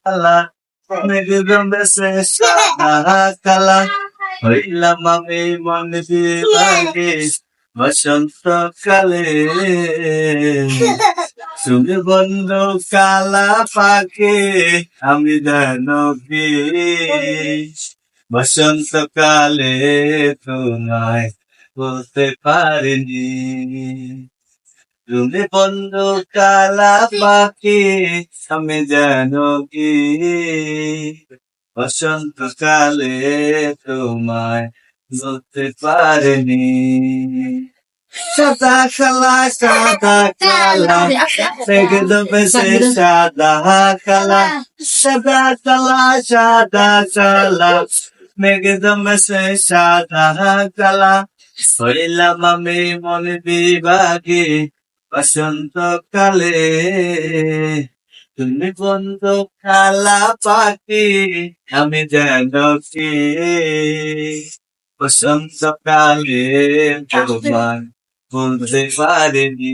কালা মেঘের বেশে সাদা কালা হইলাম আমি মন বিভাগে বসন্তকালে তুমি বন্ধু কালা পাখি আমি যেন কি বসন্তকালে তোমায় বলতে পারিনি তুমি বন্ধু কালা পাখি আমি যেন কি বসন্তকালে তোমায় বলতে পারিনি সাদা কালা মেঘের বেশে সাদা কালা সাদা কালা মেঘের বেশে সাদা কালা হইলাম আমি মন বিভাগে বসন্তকালে তুমি বন্ধু কালা পাখি আমি যেন কি বসন্তকালে তোমায় বলতে পারিনি